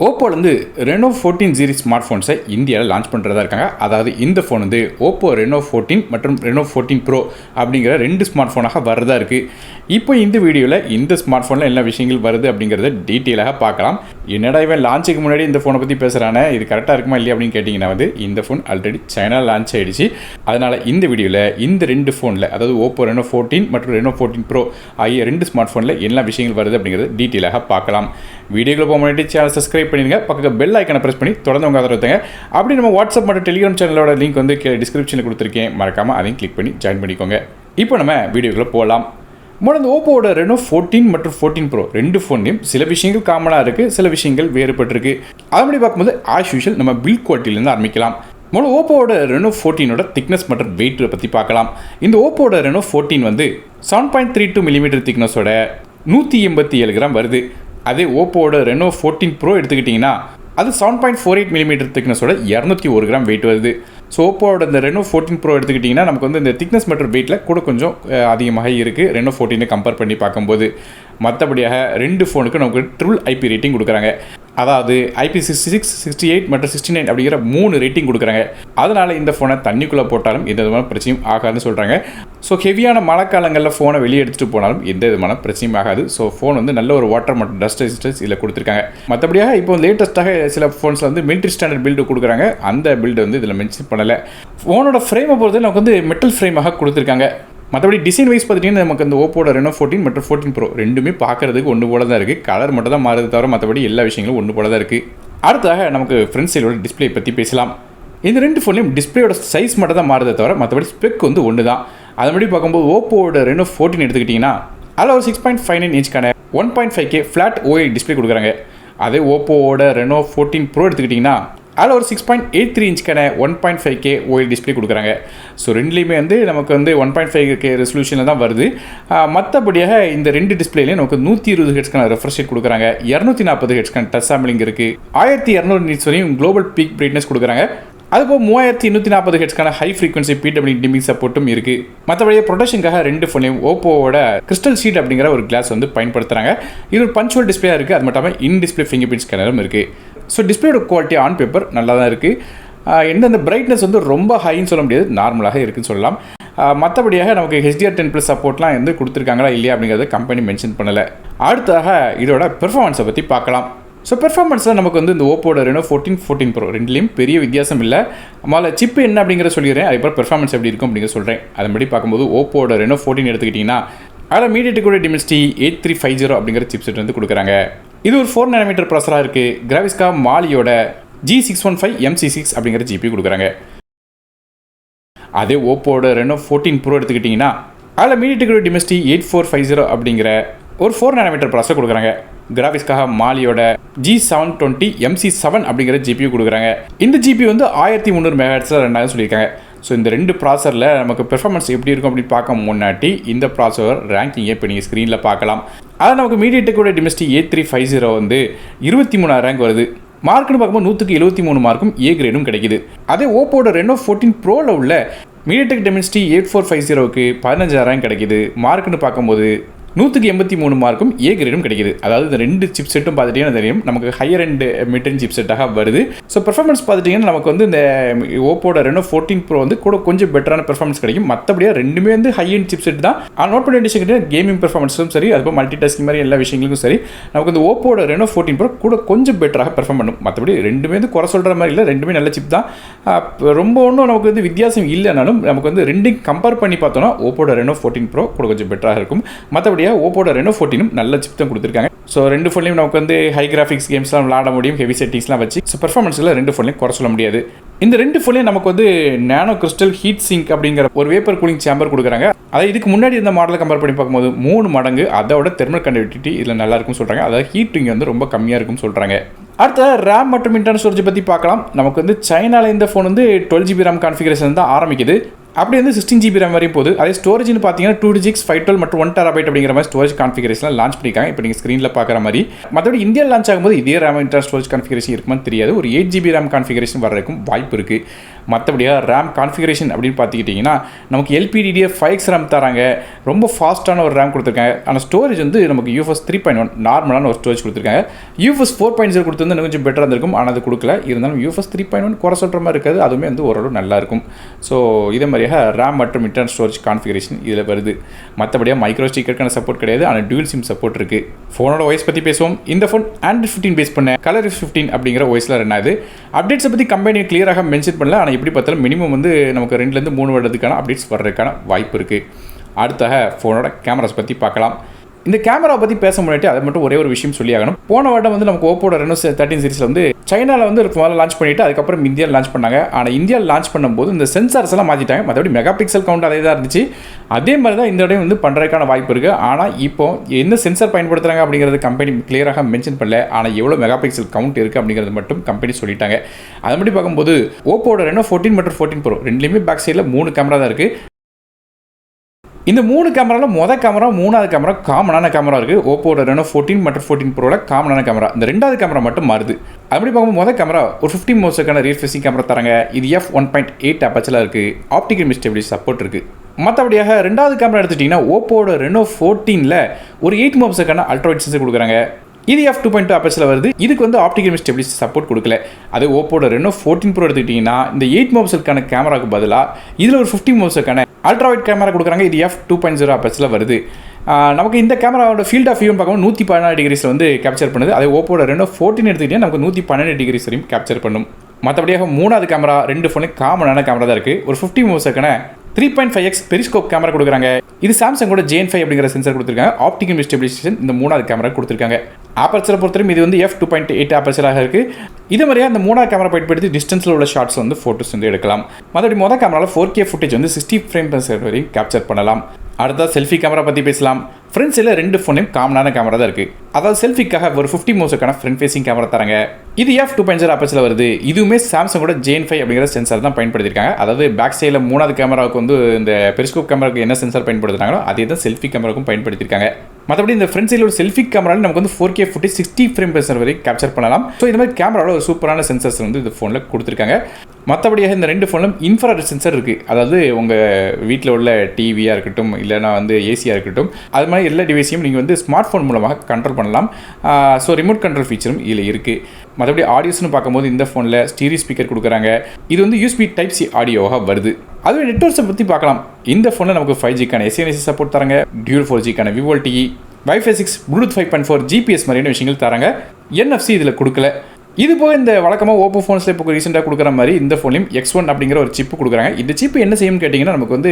ஓப்போலேருந்து Reno 14 series smart ஃபோன்ஸை இந்தியாவில் launch பண்ணுறதா இருக்காங்க. அதாவது இந்த ஃபோன் வந்து ஓப்போ ரெனோ 14 மற்றும் ரெனோ 14 ப்ரோ அப்படிங்கிற 2 ஸ்மார்ட் ஃபோனாக வரதா இருக்குது. இப்போ இந்த வீடியோவில் இந்த ஸ்மார்ட் ஃபோனில் என்ன விஷயங்கள் வருது அப்படிங்கிறத டீட்டெயிலாக பார்க்கலாம். என்னடா இவன் லான்ச்சுக்கு முன்னாடி இந்த ஃபோனை பற்றி பேசுகிறானே, இது கரெக்டாக இருக்குமா இல்லையா அப்படின்னு கேட்டிங்கன்னா வந்து இந்த ஃபோன் ஆல்ரெடி சைனா லான்ச் ஆகிடுச்சு. அதனால் இந்த வீடியோவில் இந்த 2 ஃபோனில், அதாவது ஓப்போ ரெனோ 14 மற்றும் ரெனோ 14 ப்ரோ ஆகிய 2 ஸ்மார்ட் ஃபோனில் என்ன விஷயங்கள் வருது அப்படிங்கிறத டீட்டெயிலாக பார்க்கலாம். வீடியோக்குள்ள போக முன்னாடி சேனல் சப்ஸ்கிரைப் பண்ணிடுங்க, பக்கத்தில் பெல் ஐக்கனை ப்ரெஸ் பண்ணி தொடர்ந்து உங்கள் ஆதரவு தங்க. அப்படி நம்ம வாட்ஸ்அப் மற்றும் டெலிகிராம் சேனலோட லிங்க் வந்து டிஸ்கிரிப்ஷனில் கொடுத்துருக்கேன், மறக்காமல் அதையும் கிளிக் பண்ணி ஜாயின் பண்ணிக்கோங்க. இப்போ நம்ம வீடியோக்குள்ளே போகலாம். முதல்ல ஓப்போவோட ரெனோ 14 மற்றும் 14 ப்ரோ 2 ஃபோன்லையும் சில விஷயங்கள் காமனாக இருக்குது, சில விஷயங்கள் வேறுபட்டிருக்கு. அதன்படி பார்க்கும்போது ஆஸ் யூஷுவல் நம்ம பில்ட் குவாலிட்டியிலேருந்து ஆரம்பிக்கலாம். முதல்ல ஓப்போவோட ரெனோ 14ஓட திக்னஸ் மற்றும் வெயிட்டை பற்றி பார்க்கலாம். இந்த ஓப்போவோட ரெனோ 14 வந்து 7.32 மில்லிமீட்டர் திக்னஸோட 187 கிராம் வருது. அதே ஓப்போவோட ரெனோ 14 ப்ரோ எடுத்துக்கிட்டிங்கன்னா அது 7.48 மில்லிமீட்டர் திக்னஸோட 201 கிராம் வெயிட் வருது. ஸோ ஓப்போவோட இந்த ரெனோ 14 ப்ரோ எடுத்துக்கிட்டிங்கன்னா நமக்கு வந்து இந்த திக்னஸ் மற்றும் வெயிட்டில் கூட கொஞ்சம் அதிகமாக இருக்குது ரெனோ 14 கம்பேர் பண்ணி பார்க்கும்போது. மற்றபடியாக 2 ஃபோனுக்கு நமக்கு ட்ரிபிள் ஐபி ரேட்டிங் கொடுக்குறாங்க. அதாவது IP66, 68 மற்றும் 69 அப்படிங்கிற 3 ரேட்டிங் கொடுக்குறாங்க. அதனால் இந்த ஃபோனை தண்ணிக்குள்ளே போட்டாலும் எந்த விதமான பிரச்சனையும் ஆகாதுன்னு சொல்கிறாங்க. ஸோ ஹெவியான மழைக்காலங்களில் ஃபோனை வெளியே எடுத்துகிட்டு போனாலும் எந்த விதமான பிரச்சனையும் ஆகாது. ஸோ ஃபோன் வந்து நல்ல ஒரு வாட்டர் மற்றும் டஸ்ட் ரெசிஸ்டன்ஸ் இதில் கொடுத்துருக்காங்க. மற்றபடியாக இப்போ லேட்டஸ்ட்டாக சில ஃபோன்ஸில் வந்து மிலிட்ரி ஸ்டாண்டர்ட் பில்டு கொடுக்குறாங்க. அந்த பில்டு வந்து இதில் மென்ஷன் பண்ணலை. ஃபோனோட ஃப்ரேமை பொறுத்து நமக்கு வந்து மெட்டல் ஃப்ரேமாக கொடுத்துருக்காங்க. மற்றபடி டிசைன் வைஸ் பார்த்துட்டிங்கன்னா நமக்கு அந்த ஓப்போட ரெனோ 14 மற்றும் 14 ப்ரோ ரெண்டுமே பார்க்குறதுக்கு ஒன்று போல தான் இருக்குது. கலர் மட்டும் தான் மாறுது தவிர மற்றபடி எல்லா விஷயங்களும் ஒன்று போல தான் இருக்குது. அடுத்ததாக நமக்கு ஃப்ரண்ட் சைடோட டிஸ்பிளே பற்றி பேசலாம். இந்த 2 ஃபோன்லையும் டிஸ்பிளேயோட சைஸ் மட்டும் தான் மாறுதே தவிர மற்றபடி ஸ்பெக் வந்து ஒன்று தான். அதன்படி பார்க்கும்போது ஓப்போட ரெனோ 14 எடுத்துக்கிட்டிங்கன்னா அதில் ஒரு 6.59 இன்ச்க்கான 1.5K ஃப்ளாட் OLED டிஸ்பிளே கொடுக்குறாங்க. அதே ஓப்போவோட ரெனோ 14 ப்ரோ எடுத்துக்கிட்டிங்கன்னா அதில் ஒரு 6.83 இன்ச்க்கான 1.5K OLED டிஸ்பிளே கொடுக்குறாங்க. ஸோ ரெண்டுலேயுமே வந்து நமக்கு வந்து 1.5K ரெசல்யூஷனில் தான் வருது. மற்றபடியாக இந்த 2 டிஸ்பிளேலையும் நமக்கு 120 ஹெட்ஸ்க்கான ரெஃப்ரெஷ் ரேட் கொடுக்குறாங்க. 240 ஹெட்ஸ்க்கான டச் சாம்பிளிங் இருக்குது. 1200 நிட்ஸ் வரையும் குளோபல் பீக் பிரைட்னஸ் கொடுக்குறாங்க. அதுபோல் 3840 ஹெட்ஸ்க்கான ஹை ஃப்ரீக்வன்சி PWM டிமிங் சப்போர்ட்டும் இருக்குது. மற்றபடியே ப்ரொடக்ஷனுக்காக 2 ஃபோன்லையும் ஓப்போவோட கிறிஸ்டல் ஷீட் அப்படிங்கிற ஒரு கிளாஸ் வந்து பயன்படுத்துகிறாங்க. இது ஒரு பஞ்சுவல் டிஸ்பிளேயாக இருக்குது. அது மட்டும் இல்லாமல் இன் டிஸ்பிளே ஃபிங்கர் பிரிண்ட் ஸ்கேனரும் இருக்குது. ஸோ டிஸ்பிளேயோட குவாலிட்டி ஆன் பேப்பர் நல்லா தான் இருக்குது. எந்தெந்த பிரைட்னஸ் வந்து ரொம்ப ஹைன்னு சொல்ல முடியாது, நார்மலாக இருக்குதுன்னு சொல்லலாம். மற்றபடியாக நமக்கு HDR10+ சப்போர்ட்லாம் வந்து கொடுத்துருக்காங்களா இல்லையா அப்படிங்கிறத கம்பெனி மென்ஷன் பண்ணலை. அடுத்ததாக இதோட பெர்ஃபார்மன்ஸை பற்றி பார்க்கலாம். ஸோ பெர்ஃபார்மன்ஸில் நமக்கு வந்து இந்த ஓப்போட ரெனோ 14, 14 ப்ரோ ரெண்டுலேயும் பெரிய வித்தியாசம் இல்லை. முதல்ல சிப்பு என்ன அப்படிங்கிற சொல்லிடுறேன், அதுக்கப்புறம் பெர்ஃபார்மன்ஸ் எப்படி இருக்கும் அப்படிங்கிற சொல்கிறேன். அதன்படி பார்க்கும்போது ஓப்போட ரெனோ 14 எடுத்துக்கிட்டிங்கன்னா அதில் மீடியாடெக்கோட Dimensity 8350 அப்படிங்கிற சிப்செட் வந்து கொடுக்குறாங்க. இது ஒரு 4 nm ப்ராசராக இருக்குது. கிராவிஸ்கா மாலியோட G615 MC6 அப்படிங்கிற GPU கொடுக்குறாங்க. அதே ஓப்போட ரெனோ 14 ப்ரோ எடுத்துக்கிட்டிங்கன்னா அதில் மீடியாடெக்கோட Dimensity 8450 அப்படிங்கிற ஒரு 4 nm ப்ராசர் கொடுக்குறாங்க. கிராவிஸ்காக மாலியோட G720 MC7 அப்படிங்கிற GPU கொடுக்குறாங்க. இந்த GPU வந்து 1300 MHz ரெண்டாவது சொல்லியிருக்காங்க. ஸோ இந்த 2 ப்ராசரில் நமக்கு பெர்ஃபார்மன்ஸ் எப்படி இருக்கும் அப்படின்னு பார்க்க முன்னாடி இந்த ப்ராசர் ரேங்கிங்கை இப்போ நீங்கள் ஸ்க்ரீனில் பார்க்கலாம். அதில் நமக்கு மீடியாடெக்கோட Dimensity 8350 வந்து 23 ரேங்க் வருது. மார்க்குன்னு பார்க்கும்போது 173 மார்க்கும் A கிரேடும் கிடைக்குது. அதே ஓப்போட ரெனோ 14 ப்ரோவில் உள்ள மீடியாடெக் Dimensity 8450க்கு 15 ரேங்க் கிடைக்குது. மார்க்குன்னு பார்க்கும்போது 183 மார்க்கும் A கிரேடும் கிடைக்குது. அதாவது இந்த 2 சிப் செட்டும் பார்த்துட்டிங்கன்னா தெரியும் நமக்கு higher and mid and chip செட்டாக வருது. ஸோ பெர்ஃபார்மன்ஸ் பார்த்துட்டிங்கன்னா நமக்கு வந்து இந்த ஓப்போட ரெனோ 14 ப்ரோ வந்து கூட கொஞ்சம் பெட்டரான பெர்ஃபார்மன்ஸ் கிடைக்கும். மற்றபடியாக ரெண்டுமே வந்து ஹை அண்ட் சிப் செட் தான். நோட் பண்ண வேண்டிய விஷயம் கேமிங் பெர்ஃபார்மன்ஸும் சரி, அதுபோல் மல்டி டாஸ்கிங் மாதிரி எல்லா விஷயங்களுக்கும் சரி நமக்கு இந்த ஓப்போட ரெனோ 14 ப்ரோ கூட கொஞ்சம் பெட்டராக பெர்ஃபார்ம் பண்ணும். மற்றபடி ரெண்டுமே வந்து குறை சொல்கிற மாதிரி இல்லை, ரெண்டுமே நல்ல சிப் தான். ரொம்ப ஒன்றும் நமக்கு வந்து வித்தியாசம் இல்லைனாலும் நமக்கு வந்து ரெண்டையும் கம்பேர் பண்ணி பார்த்தோன்னா ஓப்போட ரெனோ 14 ப்ரோ கூட கொஞ்சம் பெட்டராக இருக்கும். மற்றபடி ஓப்போட ரெனோ 14 நல்ல சிப் தான் கொடுத்துருக்காங்க. ஸோ 2 ஃபோன்லையும் நமக்கு வந்து ஹை கிராஃபிக்ஸ் கேம்ஸ்லாம் விளாட முடியும், ஹெவி செட்டிங்ஸ்லாம் வச்சு. ஸோ பெர்ஃபார்மன்ஸில் 2 ஃபோன்லையும் குறை சொல்ல முடியாது. இந்த 2 ஃபோன்லையும் நமக்கு வந்து நானோ கிறிஸ்டல் ஹீட் சிங்க் அப்படிங்கிற ஒரு வேப்பர் கூலிங் சேம்பர் கொடுக்குறாங்க. அதாவது இதுக்கு முன்னாடி இந்த மாடலை கம்பேர் பண்ணி பார்க்கும்போது 3 மடங்கு அதோட தெர்மல் கண்டக்டிவிட்டி இதில் நல்லா இருக்கும்னு சொல்கிறாங்க. அதாவது ஹீட்டிங் வந்து ரொம்ப கம்மியாக இருக்கும்னு சொல்கிறாங்க. அடுத்த ரேம் மற்றும் இன்டர்னல் ஸ்டோரேஜ் பற்றி பார்க்கலாம். நமக்கு வந்து சைனாவில் இந்த ஃபோன் வந்து 12GB RAM கான்ஃபிகரேஷன் தான் ஆரம்பிக்குது. அப்படி வந்து 16GB RAM வரையும் போகுது. அதே ஸ்டோரேஜ்னு பார்த்தீங்கன்னா 256, 512 மற்றும் 1TB அப்படிங்கிற மாதிரி ஸ்டோரேஜ் கான்ஃபிகரேஷன் லான்ச் பண்ணியிருக்காங்க. இப்போ நீங்கள் ஸ்க்ரீனில் பார்க்குற மாதிரி. மற்றபடி இந்தியாவில் லான்ச் ஆகும்போது இதே RAM இன்டர்னல் ஸ்டோரேஜ் கான்ஃபிகரேஷன் இருக்குமான்னு தெரியாது. ஒரு 8GB RAM கான்ஃபிகரேஷன் வர்றதுக்கும் வாய்ப்பு இருக்குது. மற்றபடியாக ரேம் கான்ஃபிகரேஷன் அப்படின்னு பார்த்துக்கிட்டிங்கன்னா நமக்கு LPDDR5X ரேம் தராங்க, ரொம்ப ஃபாஸ்ட்டான ஒரு ரேம் கொடுத்துருக்காங்க. ஆனால் ஸ்டோரேஜ் வந்து நமக்கு UFS 3.1 நார்மலான ஒரு ஸ்டோரேஜ் கொடுத்துருக்காங்க. UFS 4.0 கொடுத்துருந்தா கொஞ்சம் பெட்டராக இருந்திருக்கும், ஆனால் அது கொடுக்கல. இருந்தாலும் UFS 3.1 குறை சொல்கிற மாதிரி இருக்காது, அதுவுமே வந்து ஓரளவு நல்லாயிருக்கும். ஸோ இதே மாதிரியாக ரேம் மற்றும் இன்டர்னல் ஸ்டோரேஜ் கான்ஃபிகரேஷன் இதில் வருது. மற்றபடியாக மைக்ரோ ஸ்டிக்கருக்கான சப்போர்ட் கிடையாது, ஆனால் டியூல் சிம் சப்போர்ட் இருக்குது. ஃபோனோட OS பற்றி பேசுவோம். இந்த ஃபோன் Android 15 பேஸ் பண்ண ColorOS 15 அப்படிங்கிற OSல ரன் ஆகுது. அப்டேட்ஸை பற்றி கம்பெனி கிளியராக மென்ஷன் பண்ணல, ஆனால் எப்படி பார்த்தாலும் மினிமம் வந்து நமக்கு 2 to 3 வருடத்துக்கான அப்டேட்ஸ் வர்றதுக்கான வாய்ப்பு இருக்குது. அடுத்தாக ஃபோனோட கேமராஸ் பற்றி பார்க்கலாம். இந்த கேமரா பற்றி பேச முன்னாடி அதை மட்டும் ஒரே ஒரு விஷயம் சொல்லி ஆகணும். போன வருடம் வந்து நமக்கு ஓப்போட Reno 13 சீரிஸில் வந்து சைனாவில் வந்து முதல்ல லான்ச் பண்ணிவிட்டு அதுக்கப்புறம் இந்தியாவில் லான்ச் பண்ணாங்க. ஆனால் இந்தியாவில் லான்ச் பண்ணும்போது இந்த சென்சார்ஸ் எல்லாம் மாற்றிட்டாங்க. மற்றபடி மெகா பிக்சல் கவுண்ட் அதே தான் இருந்துச்சு. அதே மாதிரி தான் இந்த இடம் வந்து பண்ணுறதுக்கான வாய்ப்பு இருக்குது. ஆனால் இப்போ என்ன சென்சார் பயன்படுத்துகிறாங்க அப்படிங்கிறது கம்பெனி கிளியராக மென்ஷன் பண்ணல. ஆனால் எவ்வளோ மெகா பிக்சல் கவுண்ட் இருக்குது அப்படிங்கிறது மட்டும் கம்பெனி சொல்லிட்டாங்க. அதை மட்டும் பார்க்கும்போது ஓப்போட Reno 14 மற்றும் 14 Pro ரெண்டுலேயுமே பேக் சைடில் 3 கேமரா தான் இருக்குது. இந்த 3 கேமராவில் மொதல் கேமரா, 3வது கேமரா காமனான கேமரா இருக்குது. ஓப்போட Reno 14 மற்றும் 14 Proவில் காமனான கேமரா. இந்த 2வது கேமரா மட்டும் மாறுது. அப்படி பார்க்கும்போது மொதல் கேமரா ஒரு 50 மெகாபிக்சலுக்கான ரியர் ஃபேசிங் கேமரா தராங்க. இது f1.8 அப்பச்சலாக இருக்குது. ஆப்டிகல் இமேஜ் ஸ்டெபிலிட்டி சப்போர்ட் இருக்குது. மற்றபடியாக 2வது கேமரா எடுத்துட்டிங்கன்னா ஓப்போட Reno 14ல் ஒரு 8 மெகாபிக்சலுக்கான அல்ட்ரா வைட் சென்சர் கொடுக்குறாங்க. இது f2.2 அப்பச்சல வருது. இதுக்கு வந்து ஆப்டிகல் இமேஜ் ஸ்டெபிலிட்டி சப்போர்ட் கொடுக்கல. அது ஓப்போட Reno 14 Pro எடுத்துக்கிட்டிங்கன்னா இந்த 8 மெகாபிக்சலுக்கான கேமராக்கு பதிலாக இதில் ஒரு 50 மெகாபிக்சலுக்கான அல்ட்ரா வைட் கேமரா கொடுக்குறாங்க. இது f2.0 அப்பச்சல வருது. நமக்கு இந்த கேமராவோட ஃபீல்ட் ஆஃப் வியூன்னு பார்க்கும்போது 114 டிகிரிஸில் வந்து கேப்சர் பண்ணுது. அதே ஓப்போட Reno 14 எடுத்துக்கிட்டிங்கன்னா நமக்கு 112 டிகிரிஸ் வரையும் கேப்சர் பண்ணும். மற்றபடியாக 3வது கேமரா 2 ஃபோனுக்கு காமனான கேமரா தான் இருக்குது. ஒரு 50 மெகாபிக்சலுக்கான 3.5x பெரிஸ்கோப் கேமரா கொடுக்குறாங்க. இது சாம்சங்கோட JN5 அப்படிங்கிற சென்சர் கொடுத்துருக்காங்க. ஆப்டிகல் இமேஜ் ஸ்டெபிலைசேஷன் இந்த 3வது கேமரா கொடுத்துருக்காங்க. ஆப்பர்ச்சரை பொறுத்தவரைக்கும் இது வந்து f2.8 ஆப்பர்ச்சராக இருக்குது. இதே மாதிரியே அந்த 3வது கேமரா பயன்படுத்தி டிஸ்டன்ஸில் உள்ள ஷார்ட்ஸ் வந்து ஃபோட்டோஸ் வந்து எடுக்கலாம். மற்றபடி மொதல் கேமராவில் 4K ஃபுட்டேஜ் வந்து 60 ஃப்ரேம்/செகண்ட் வரையும் கேப்சர் பண்ணலாம். அடுத்த செல்ஃபி கேமரா பற்றி பேசலாம். ஃப்ரண்ட்ஸில் 2 ஃபோனையும் காமனான கேமரா தான் இருக்குது. அதாவது செல்ஃபிக்காக ஒரு 50 மெகாபிக்சலுக்கான ஃப்ரண்ட் ஃபேசிங் கேமரா தராங்க. இது f2.0 அப்பச்சல வருது. இதுவுமே சாம்சங்கோட JN5 அப்படிங்கிற சென்சார் தான் பயன்படுத்தியிருக்காங்க. அதாவது பேக் சைடில் 3வது கேமராவுக்கு வந்து இந்த பெரிஸ்கோப் கேமராவுக்கு என்ன சென்சார் பயன்படுத்துகிறாங்களோ அதே தான் செல்ஃபி கேமராவுக்கும் பயன்படுத்தியிருக்காங்க. மற்றபடி இந்த ஃப்ரண்ட் சைடில் ஒரு செல்ஃபி கேமராவில் நமக்கு வந்து 4K ஃபுட்டேஜ் 60 ஃப்ரேம்/செகண்ட் வரைக்கும் கேப்சர் பண்ணலாம். ஸோ இந்த மாதிரி கேமராவில் ஒரு சூப்பரான சென்சர்ஸ் வந்து இந்த ஃபோனில் கொடுத்துருக்காங்க. மற்றபடியாக இந்த 2 ஃபோனிலும் இன்ஃப்ராரெட் சென்சர் இருக்குது. அதாவது உங்கள் வீட்டில் உள்ள டிவியாக இருக்கட்டும், இல்லைனா வந்து ஏசியாக இருக்கட்டும், அது மாதிரி எல்லா டிவைஸையும் நீங்கள் வந்து ஸ்மார்ட் ஃபோன் மூலமாக கண்ட்ரோல் பண்ணலாம். ஸோ ரிமோட் கண்ட்ரோல் ஃபீச்சரும் இதில் இருக்குது. மற்றபடி ஆடியோஸ்னு பார்க்கும்போது இந்த ஃபோனில் ஸ்டீரியோ ஸ்பீக்கர் கொடுக்குறாங்க. இது வந்து USB Type-C ஆடியோவாக வருது. அதுவே நெட்வொர்க்ஸை பற்றி பார்க்கலாம். இந்த ஃபோனில் நமக்கு 5Gக்கான SANC சப்போர்ட் தராங்க. டியூல் 4Gக்கான VoLTE, Wi-Fi 6, Bluetooth 5.4, GPS மாதிரியான விஷயங்கள் தராங்க. NFC இதில் கொடுக்கல. இது போக இந்த வழக்கமாக ஓப்போ ஃபோன்ஸில் இப்போ ரீசெண்டாக கொடுக்குற மாதிரி இந்த ஃபோன்லையும் X1 அப்படிங்கிற ஒரு சிப்பு கொடுக்குறாங்க. இந்த சிப்பு என்ன செய்யும்னு கேட்டிங்கன்னா நமக்கு வந்து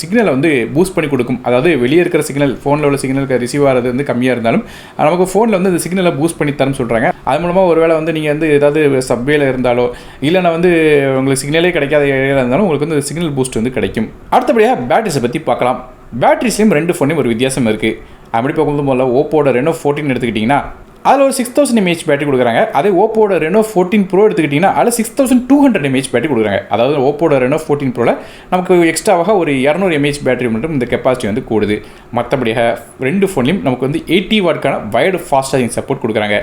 சிக்னலை வந்து பூஸ்ட் பண்ணி கொடுக்கும். அதாவது வெளியே இருக்கிற சிக்னல், ஃபோனில் உள்ள சிக்னலுக்கு ரிசீவ் ஆகிறது வந்து கம்மியாக இருந்தாலும் நமக்கு ஃபோனில் வந்து இந்த சிக்னலை பூஸ்ட் பண்ணி தரணும்னு சொல்கிறாங்க. அது மூலமாக ஒருவேளை வந்து நீங்கள் வந்து ஏதாவது சப்வேல இருந்தாலோ இல்லைனா வந்து உங்களுக்கு சிக்னலே கிடைக்காத ஏரியாவில் இருந்தாலும் உங்களுக்கு வந்து சிக்னல் பூஸ்ட் வந்து கிடைக்கும். அடுத்தபடியாக பேட்டரிஸை பற்றி பார்க்கலாம். பேட்டரிஸ்லையும் 2 ஃபோன்லையும் ஒரு வித்தியாசம் இருக்குது. அப்படி பார்க்கும்போது முதல்ல ஓப்போட Reno 14 எடுத்துக்கிட்டிங்கன்னா அதில் ஒரு 6000 mAh பேட்டரி கொடுக்குறாங்க. அதே ஓப்போட Reno 14 Pro எடுத்துக்கிட்டிங்கன்னா அதில் 6200 mAh பேட்டரி கொடுக்குறாங்க. அதாவது ஓப்போட Reno 14 Proவில் நமக்கு எக்ஸ்ட்ராவாக ஒரு 200 mAh பேட்டரி மட்டும் இந்த கெப்பாசிட்டி வந்து கூடுது. மற்றபடியாக 2 ஃபோன்லையும் நமக்கு வந்து 80 வாட்க்கான வயர்டு ஃபாஸ்ட் சார்ஜிங் சப்போர்ட் கொடுக்குறாங்க.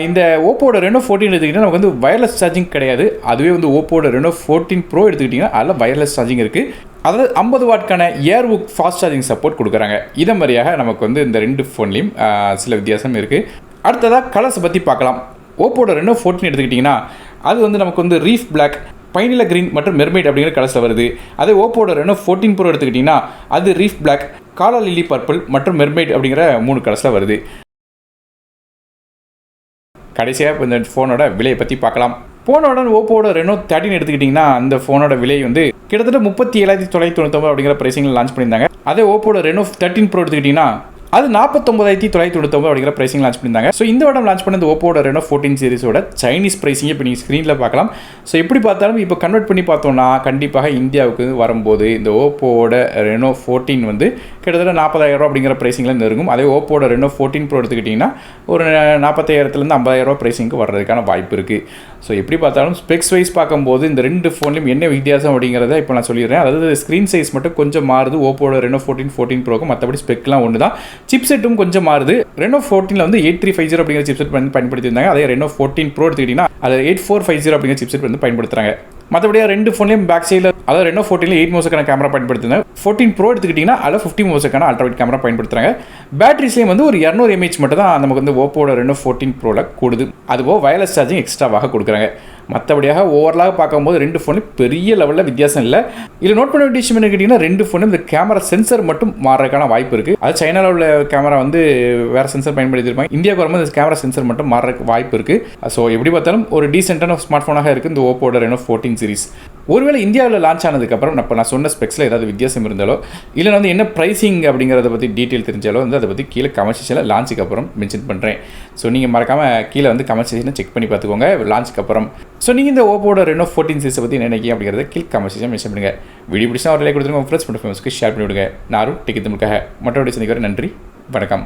இந்த ஓப்போட Reno 14 எடுத்துக்கிட்டிங்கன்னா நமக்கு வந்து வயர்லெஸ் சார்ஜிங் கிடையாது. அதுவே வந்து ஓப்போட Reno 14 Pro எடுத்துக்கிட்டிங்கன்னா அதில் வயர்லெஸ் சார்ஜிங் இருக்குது. அதாவது 50 வாட்க்கான ஏர்வுக் ஃபாஸ்ட் சார்ஜிங் சப்போர்ட் கொடுக்குறாங்க. இதை மாதிரியாக நமக்கு வந்து இந்த 2 ஃபோன்லேயும் சில வித்தியாசம் இருக்குது. அடுத்ததாக கலர்ஸை பற்றி பார்க்கலாம். ஓப்போட Reno 14 எடுத்துக்கிட்டிங்கன்னா அது வந்து நமக்கு வந்து ரீஃப் பிளாக், பைனிலா கிரீன் மற்றும் மெர்மைட் அப்படிங்கிற கலர்ஸில் வருது. அதே ஓப்போட Reno 14 Pro எடுத்துக்கிட்டிங்கன்னா அது ரீஃப் பிளாக், காலா லில்லி பர்பிள் மற்றும் மெர்மைட் அப்படிங்கிற 3 கலர்ஸில் வருது. கடைசியாக இந்த ஃபோனோட விலையை பற்றி பார்க்கலாம். போனோட ஓப்போட Reno 13 எடுத்துக்கிட்டிங்கன்னா அந்த ஃபோனோட விலை வந்து கிட்டத்தட்ட 37,999 அப்படிங்கிற ப்ரைஸிங்கில் லான்ச் பண்ணியிருந்தாங்க. அதே ஓப்போட Reno 13 Pro எடுத்துக்கிட்டிங்கன்னா அது 49,999 அப்படிங்கிற ப்ரைஸிங் லான்ச் பண்ணியிருந்தாங்க. ஸோ இந்த வருடம் லான்ச் பண்ண இந்த ஓப்போட Reno 14 சீரிஸோட சைனீஸ் ப்ரைஸிங் இப்போ நீங்கள் ஸ்க்ரீனில் பார்க்கலாம். ஸோ எப்படி பார்த்தாலும் இப்போ கன்வெர்ட் பண்ணி பார்த்தோம்னா கண்டிப்பாக இந்தியாவுக்கு வரும்போது இந்த ஓப்போட Reno 14 வந்து கிட்டத்தட்ட 40,000 அப்படிங்கிற ப்ரைஸிங்கில் இருக்கும். அதே ஓப்போட Reno 14 Pro எடுத்துக்கிட்டிங்கன்னா ஒரு 40,000 50,000 ப்ரைஸிங்க்கு வர்றதுக்கான வாய்ப்பு இருக்குது. ஸோ எப்படி பார்த்தாலும் ஸ்பெக்ஸ் வைஸ் பார்க்கும்போது இந்த 2 ஃபோன்லையும் என்ன வித்தியாசம் அப்படிங்கிறத இப்போ நான் சொல்லிடுறேன். அதாவது ஸ்க்ரீன் சைஸ் மட்டும் கொஞ்சம் மாறுது ஓப்போட Reno 14 Proக்கு. மற்றபடி ஸ்பெக்லாம் ஒன்று தான். சிப்செட்டும் கொஞ்சம் மாறுது. Reno 14 வந்து 8350 அப்படிங்கிற சிப்செட் வந்து பயன்படுத்தியிருந்தாங்க. அதே Reno 14 Pro எடுத்துக்கிட்டிங்கன்னா அது 8450 அப்படிங்கிற சிப்செட் வந்து பயன்படுத்துகிறாங்க. மற்றபடியாக ரெண்டு ஃபோன்லேயும் பேக் சைடில் அதாவது ரெனோ 14 8 மெகாபிக்சலுக்கான கேமரா பயன்படுத்துறாங்க. 14 ப்ரோ எடுத்துக்கிட்டிங்கன்னா அதில் 50 மெகாபிக்சலுக்கான அல்ட்ரா வைட் கேமரா பயன்படுத்துறாங்க. பேட்டரிஸ்லேயும் வந்து ஒரு 200 mAh மட்டும் தான் நமக்கு வந்து ஓப்போட ரெனோ 14 ப்ரோவில் கூடுது. அதுபோக வயர்லெஸ் சார்ஜிங் எக்ஸ்ட்ராவாக கொடுக்குறாங்க. மற்றபடியாக ஓவரலாக பார்க்கும்போது ரெண்டு ஃபோனும் பெரிய லெவலில் வித்தியாசம் இல்லை. இதில் நோட் பண்ண வேண்டிய விஷயம் என்ன கேட்டிங்கன்னா, ரெண்டு ஃபோனும் இந்த கேமரா சென்சர் மட்டும் மாறுறதுக்கான வாய்ப்பு இருக்குது. அது சைனாவில் உள்ள கேமரா வந்து வேறு சென்சர் பயன்படுத்தியிருப்பாங்க. இந்தியாவுக்கு வரும்போது இந்த கேமரா சென்சர் மட்டும் மாறுறதுக்கு வாய்ப்பு இருக்குது. ஸோ எப்படி பார்த்தாலும் ஒரு டீசென்டான ஸ்மார்ட் ஃபோனாக இருக்குது இந்த ஓப்போட ரெனோ 14 சீரிஸ். ஒருவேளை இந்தியாவில் லான்ச் ஆனதுக்கப்புறம் நான் சொன்ன ஸ்பெக்ஸில் ஏதாவது வித்தியாசம் இருந்தாலோ இல்லை வந்து என்ன ப்ரைஸிங் அப்படிங்கிறத பற்றி டீட்டெயில் தெரிஞ்சாலோ வந்து அதை பற்றி கீழே கமெண்ட் செக்ஷனில் லான்ச்சுக்கு அப்புறம் மென்ஷன் பண்ணுறேன். ஸோ நீங்கள் மறக்காமல் கீழே வந்து கமெண்ட் செக்ஷனை செக் பண்ணி பார்த்துக்கோங்க லான்ச்சுக்கு அப்புறம். ஸோ நீங்கள் இந்த ஓப்போட ரெனோ 14 சீரிஸை பற்றி என்ன நினைக்கிறீங்க அப்படிங்கிறத கீழே கமெண்ட் செக்ஷன் மென்ஷன் பண்ணுங்கள். வீடியோ பிடிச்சா ஒரு லைக் கொடுத்துருங்க, உங்கள் ஃப்ரெண்ட்ஸ் மற்றும் ஃபேமிலிக்கு ஷேர் பண்ணி விடுங்க. நானும் டெக்கி தமிழுக்காக மற்றபடி சந்திக்கிறேன். நன்றி, வணக்கம்.